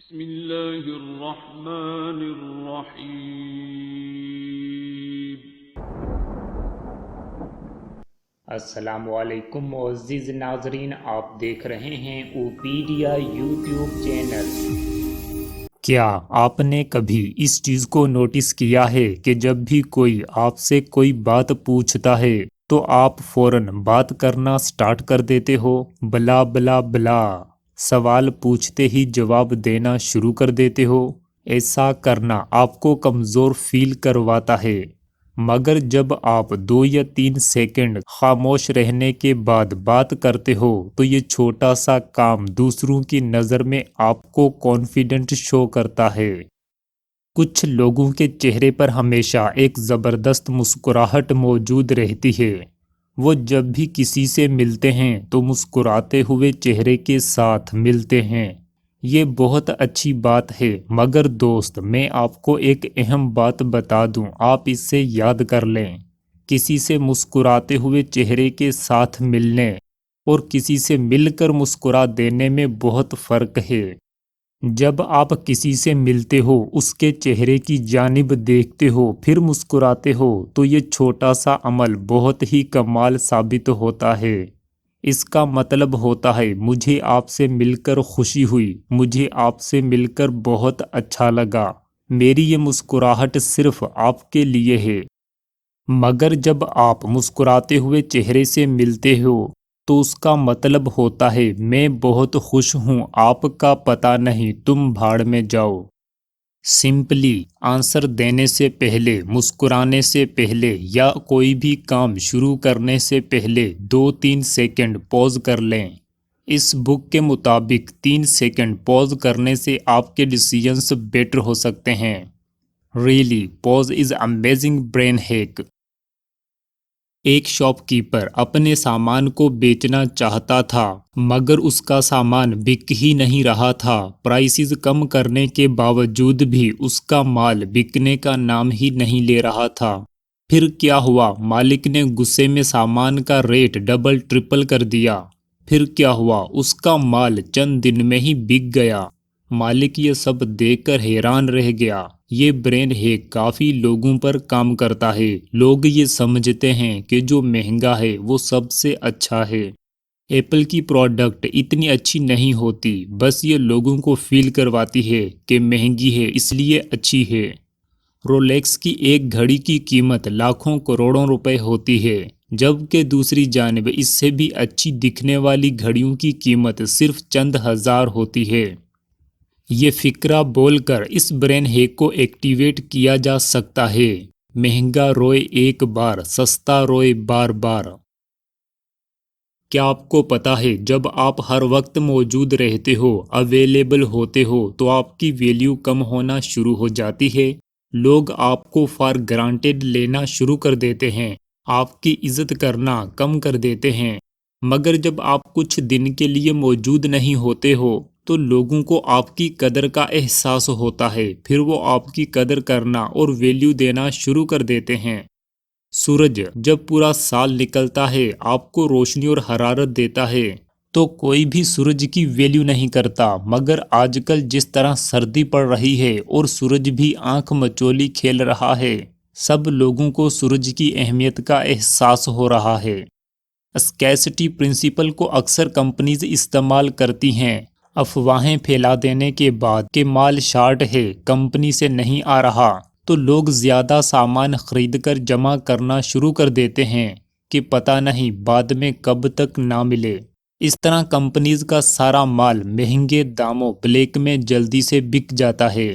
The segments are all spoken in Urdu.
بسم اللہ الرحمن الرحیم۔ السلام علیکم معزز ناظرین، آپ دیکھ رہے ہیں اوپیڈیا یوٹیوب چینل۔ کیا آپ نے کبھی اس چیز کو نوٹس کیا ہے کہ جب بھی کوئی آپ سے کوئی بات پوچھتا ہے تو آپ فوراً بات کرنا سٹارٹ کر دیتے ہو؟ بلا بلا بلا، سوال پوچھتے ہی جواب دینا شروع کر دیتے ہو۔ ایسا کرنا آپ کو کمزور فیل کرواتا ہے، مگر جب آپ 2 یا 3 سیکنڈ خاموش رہنے کے بعد بات کرتے ہو تو یہ چھوٹا سا کام دوسروں کی نظر میں آپ کو کانفیڈنٹ شو کرتا ہے۔ کچھ لوگوں کے چہرے پر ہمیشہ ایک زبردست مسکراہٹ موجود رہتی ہے۔ وہ جب بھی کسی سے ملتے ہیں تو مسکراتے ہوئے چہرے کے ساتھ ملتے ہیں۔ یہ بہت اچھی بات ہے، مگر دوست میں آپ کو ایک اہم بات بتا دوں، آپ اسے یاد کر لیں۔ کسی سے مسکراتے ہوئے چہرے کے ساتھ ملنے اور کسی سے مل کر مسکرا دینے میں بہت فرق ہے۔ جب آپ کسی سے ملتے ہو، اس کے چہرے کی جانب دیکھتے ہو، پھر مسکراتے ہو تو یہ چھوٹا سا عمل بہت ہی کمال ثابت ہوتا ہے۔ اس کا مطلب ہوتا ہے مجھے آپ سے مل کر خوشی ہوئی، مجھے آپ سے مل کر بہت اچھا لگا، میری یہ مسکراہٹ صرف آپ کے لیے ہے۔ مگر جب آپ مسکراتے ہوئے چہرے سے ملتے ہو تو اس کا مطلب ہوتا ہے میں بہت خوش ہوں، آپ کا پتہ نہیں، تم بھاڑ میں جاؤ۔ سمپلی آنسر دینے سے پہلے، مسکرانے سے پہلے یا کوئی بھی کام شروع کرنے سے پہلے 2-3 سیکنڈ پوز کر لیں۔ اس بک کے مطابق 3 سیکنڈ پوز کرنے سے آپ کے ڈیسیژنز بیٹر ہو سکتے ہیں۔ Really pose is amazing brain hack. ایک شاپ کیپر اپنے سامان کو بیچنا چاہتا تھا، مگر اس کا سامان بک ہی نہیں رہا تھا۔ پرائسز کم کرنے کے باوجود بھی اس کا مال بکنے کا نام ہی نہیں لے رہا تھا۔ پھر کیا ہوا؟ مالک نے غصے میں سامان کا ریٹ ڈبل ٹرپل کر دیا۔ پھر کیا ہوا؟ اس کا مال چند دن میں ہی بک گیا۔ مالک یہ سب دیکھ کر حیران رہ گیا۔ یہ برین ہیک کافی لوگوں پر کام کرتا ہے۔ لوگ یہ سمجھتے ہیں کہ جو مہنگا ہے وہ سب سے اچھا ہے۔ ایپل کی پروڈکٹ اتنی اچھی نہیں ہوتی، بس یہ لوگوں کو فیل کرواتی ہے کہ مہنگی ہے اس لیے اچھی ہے۔ رولیکس کی ایک گھڑی کی قیمت لاکھوں کروڑوں روپے ہوتی ہے، جبکہ دوسری جانب اس سے بھی اچھی دکھنے والی گھڑیوں کی قیمت صرف چند ہزار ہوتی ہے۔ یہ فکرہ بول کر اس برین ہیک کو ایکٹیویٹ کیا جا سکتا ہے: مہنگا روئے ایک بار، سستا روئے بار بار۔ کیا آپ کو پتا ہے جب آپ ہر وقت موجود رہتے ہو، اویلیبل ہوتے ہو، تو آپ کی ویلیو کم ہونا شروع ہو جاتی ہے؟ لوگ آپ کو فار گرانٹیڈ لینا شروع کر دیتے ہیں، آپ کی عزت کرنا کم کر دیتے ہیں۔ مگر جب آپ کچھ دن کے لیے موجود نہیں ہوتے ہو تو لوگوں کو آپ کی قدر کا احساس ہوتا ہے، پھر وہ آپ کی قدر کرنا اور ویلیو دینا شروع کر دیتے ہیں۔ سورج جب پورا سال نکلتا ہے، آپ کو روشنی اور حرارت دیتا ہے، تو کوئی بھی سورج کی ویلیو نہیں کرتا۔ مگر آج کل جس طرح سردی پڑ رہی ہے اور سورج بھی آنکھ مچولی کھیل رہا ہے، سب لوگوں کو سورج کی اہمیت کا احساس ہو رہا ہے۔ اسکیسٹی پرنسپل کو اکثر کمپنیز استعمال کرتی ہیں، افواہیں پھیلا دینے کے بعد کہ مال شارٹ ہے، کمپنی سے نہیں آ رہا، تو لوگ زیادہ سامان خرید کر جمع کرنا شروع کر دیتے ہیں کہ پتہ نہیں بعد میں کب تک نہ ملے۔ اس طرح کمپنیز کا سارا مال مہنگے داموں بلیک میں جلدی سے بک جاتا ہے،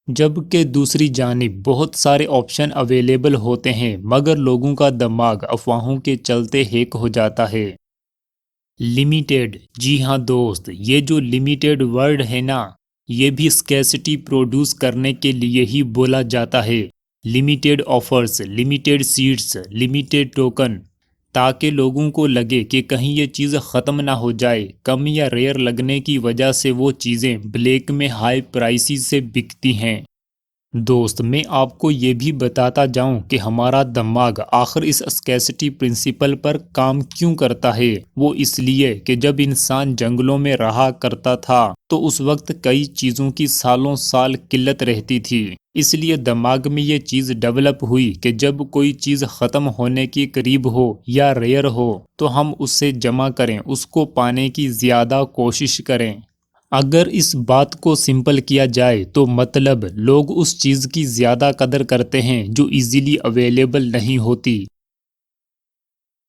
جبکہ دوسری جانب بہت سارے آپشن اویلیبل ہوتے ہیں، مگر لوگوں کا دماغ افواہوں کے چلتے ہیک ہو جاتا ہے۔ لمیٹیڈ، جی ہاں دوست، یہ جو لمیٹیڈ ورڈ ہے نا، یہ بھی اسکیسٹی پروڈیوس کرنے کے لیے ہی بولا جاتا ہے۔ Limited offers, limited seats, limited token, تاکہ لوگوں کو لگے کہ کہیں یہ چیز ختم نہ ہو جائے۔ کم یا ریئر لگنے کی وجہ سے وہ چیزیں بلیک میں ہائی پرائسز سے بکتی ہیں۔ دوست میں آپ کو یہ بھی بتاتا جاؤں کہ ہمارا دماغ آخر اس اسکیسٹی پرنسپل پر کام کیوں کرتا ہے۔ وہ اس لیے کہ جب انسان جنگلوں میں رہا کرتا تھا تو اس وقت کئی چیزوں کی سالوں سال قلت رہتی تھی، اس لیے دماغ میں یہ چیز ڈیولپ ہوئی کہ جب کوئی چیز ختم ہونے کے قریب ہو یا ریئر ہو تو ہم اسے جمع کریں، اس کو پانے کی زیادہ کوشش کریں۔ اگر اس بات کو سمپل کیا جائے تو مطلب لوگ اس چیز کی زیادہ قدر کرتے ہیں جو ایزیلی اویلیبل نہیں ہوتی۔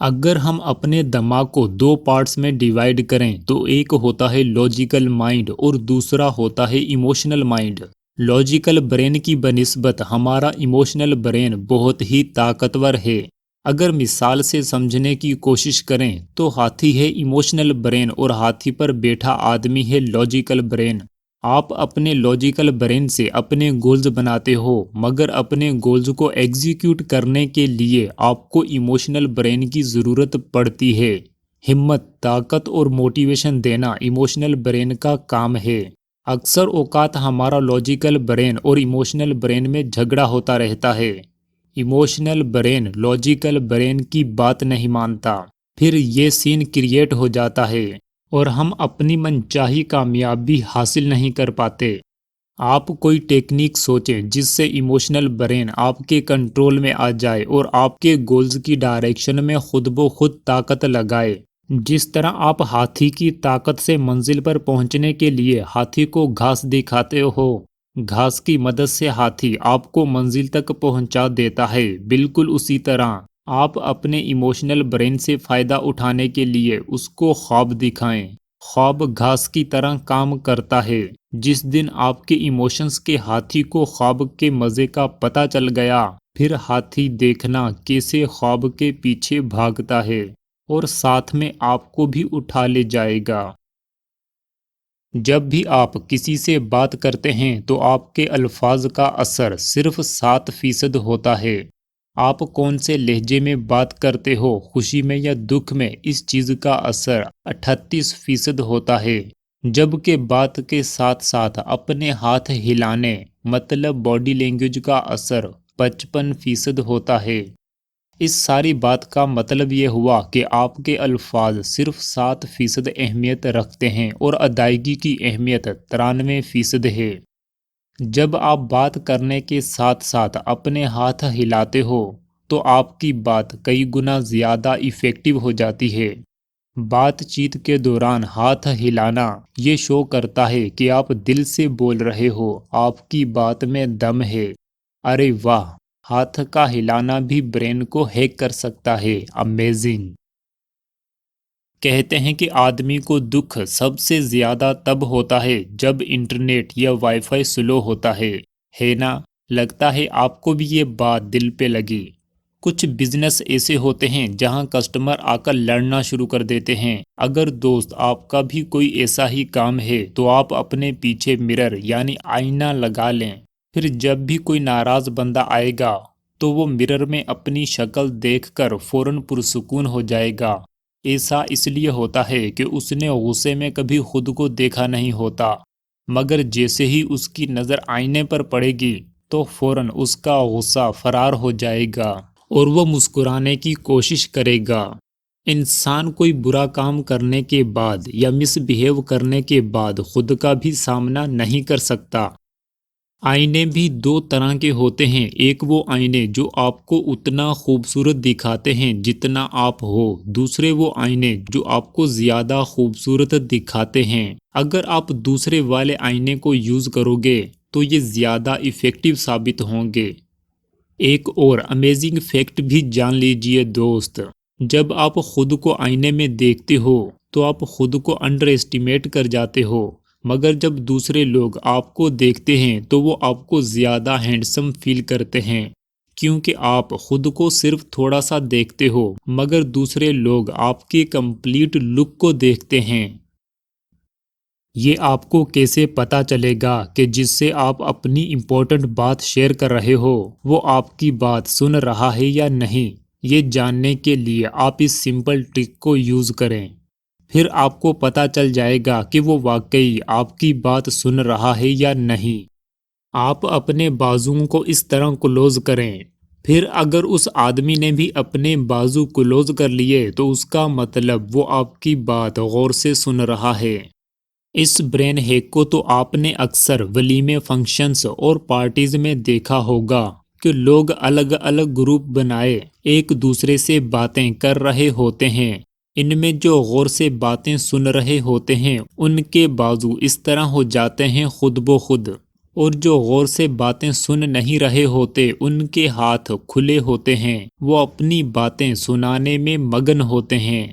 اگر ہم اپنے دماغ کو دو پارٹس میں ڈیوائیڈ کریں تو ایک ہوتا ہے لاجیکل مائنڈ اور دوسرا ہوتا ہے ایموشنل مائنڈ۔ لاجیکل برین کی بنسبت ہمارا ایموشنل برین بہت ہی طاقتور ہے۔ اگر مثال سے سمجھنے کی کوشش کریں تو ہاتھی ہے ایموشنل برین اور ہاتھی پر بیٹھا آدمی ہے لاجیکل برین۔ آپ اپنے لاجیکل برین سے اپنے گولز بناتے ہو، مگر اپنے گولز کو ایگزیکیوٹ کرنے کے لیے آپ کو ایموشنل برین کی ضرورت پڑتی ہے۔ ہمت، طاقت اور موٹیویشن دینا ایموشنل برین کا کام ہے۔ اکثر اوقات ہمارا لاجیکل برین اور ایموشنل برین میں جھگڑا ہوتا رہتا ہے۔ ایموشنل برین لاجیکل برین کی بات نہیں مانتا، پھر یہ سین کریٹ ہو جاتا ہے اور ہم اپنی منچاہی کامیابی حاصل نہیں کر پاتے۔ آپ کوئی ٹیکنیک سوچیں جس سے ایموشنل برین آپ کے کنٹرول میں آ جائے اور آپ کے گولز کی ڈائریکشن میں خود بخود طاقت لگائے۔ جس طرح آپ ہاتھی کی طاقت سے منزل پر پہنچنے کے لیے ہاتھی کو گھاس دکھاتے ہو، گھاس کی مدد سے ہاتھی آپ کو منزل تک پہنچا دیتا ہے، بالکل اسی طرح آپ اپنے ایموشنل برین سے فائدہ اٹھانے کے لیے اس کو خواب دکھائیں۔ خواب گھاس کی طرح کام کرتا ہے۔ جس دن آپ کے ایموشنز کے ہاتھی کو خواب کے مزے کا پتہ چل گیا، پھر ہاتھی دیکھنا کیسے خواب کے پیچھے بھاگتا ہے اور ساتھ میں آپ کو بھی اٹھا لے جائے گا۔ جب بھی آپ کسی سے بات کرتے ہیں تو آپ کے الفاظ کا اثر صرف 7% ہوتا ہے۔ آپ کون سے لہجے میں بات کرتے ہو، خوشی میں یا دکھ میں، اس چیز کا اثر 38% ہوتا ہے، جبکہ بات کے ساتھ ساتھ اپنے ہاتھ ہلانے مطلب باڈی لینگویج کا اثر 55% ہوتا ہے۔ اس ساری بات کا مطلب یہ ہوا کہ آپ کے الفاظ صرف 7% اہمیت رکھتے ہیں اور ادائیگی کی اہمیت 93% ہے۔ جب آپ بات کرنے کے ساتھ ساتھ اپنے ہاتھ ہلاتے ہو تو آپ کی بات کئی گنا زیادہ ایفیکٹو ہو جاتی ہے۔ بات چیت کے دوران ہاتھ ہلانا یہ شو کرتا ہے کہ آپ دل سے بول رہے ہو، آپ کی بات میں دم ہے۔ ارے واہ! ہاتھ کا ہلانا بھی برین کو ہیک کر سکتا ہے، امیزنگ! کہتے ہیں کہ آدمی کو دکھ سب سے زیادہ تب ہوتا ہے جب انٹرنیٹ یا وائی فائی سلو ہوتا ہے نا؟ لگتا ہے آپ کو بھی یہ بات دل پہ لگی۔ کچھ بزنس ایسے ہوتے ہیں جہاں کسٹمر آ کر لڑنا شروع کر دیتے ہیں۔ اگر دوست آپ کا بھی کوئی ایسا ہی کام ہے تو آپ اپنے پیچھے مرر یعنی آئینہ لگا لیں، پھر جب بھی کوئی ناراض بندہ آئے گا تو وہ مرر میں اپنی شکل دیکھ کر فوراً پرسکون ہو جائے گا۔ ایسا اس لیے ہوتا ہے کہ اس نے غصے میں کبھی خود کو دیکھا نہیں ہوتا، مگر جیسے ہی اس کی نظر آئینے پر پڑے گی تو فوراً اس کا غصہ فرار ہو جائے گا اور وہ مسکرانے کی کوشش کرے گا۔ انسان کوئی برا کام کرنے کے بعد یا مس بیہیو کرنے کے بعد خود کا بھی سامنا نہیں کر سکتا۔ آئینے بھی دو طرح کے ہوتے ہیں، ایک وہ آئینے جو آپ کو اتنا خوبصورت دکھاتے ہیں جتنا آپ ہو، دوسرے وہ آئینے جو آپ کو زیادہ خوبصورت دکھاتے ہیں۔ اگر آپ دوسرے والے آئینے کو یوز کرو گے تو یہ زیادہ ایفیکٹو ثابت ہوں گے۔ ایک اور امیزنگ فیکٹ بھی جان لیجئے دوست، جب آپ خود کو آئینے میں دیکھتے ہو تو آپ خود کو انڈر ایسٹیمیٹ کر جاتے ہو، مگر جب دوسرے لوگ آپ کو دیکھتے ہیں تو وہ آپ کو زیادہ ہینڈسم فیل کرتے ہیں، کیونکہ آپ خود کو صرف تھوڑا سا دیکھتے ہو مگر دوسرے لوگ آپ کے کمپلیٹ لک کو دیکھتے ہیں۔ یہ آپ کو کیسے پتا چلے گا کہ جس سے آپ اپنی امپورٹنٹ بات شیئر کر رہے ہو وہ آپ کی بات سن رہا ہے یا نہیں؟ یہ جاننے کے لیے آپ اس سمپل ٹرک کو یوز کریں، پھر آپ کو پتا چل جائے گا کہ وہ واقعی آپ کی بات سن رہا ہے یا نہیں۔ آپ اپنے بازوؤں کو اس طرح کلوز کریں، پھر اگر اس آدمی نے بھی اپنے بازو کلوز کر لیے تو اس کا مطلب وہ آپ کی بات غور سے سن رہا ہے۔ اس برین ہیک کو تو آپ نے اکثر ولیمے، فنکشنز اور پارٹیز میں دیکھا ہوگا کہ لوگ الگ الگ گروپ بنائے ایک دوسرے سے باتیں کر رہے ہوتے ہیں۔ ان میں جو غور سے باتیں سن رہے ہوتے ہیں ان کے بازو اس طرح ہو جاتے ہیں خود بخود، اور جو غور سے باتیں سن نہیں رہے ہوتے ان کے ہاتھ کھلے ہوتے ہیں، وہ اپنی باتیں سنانے میں مگن ہوتے ہیں۔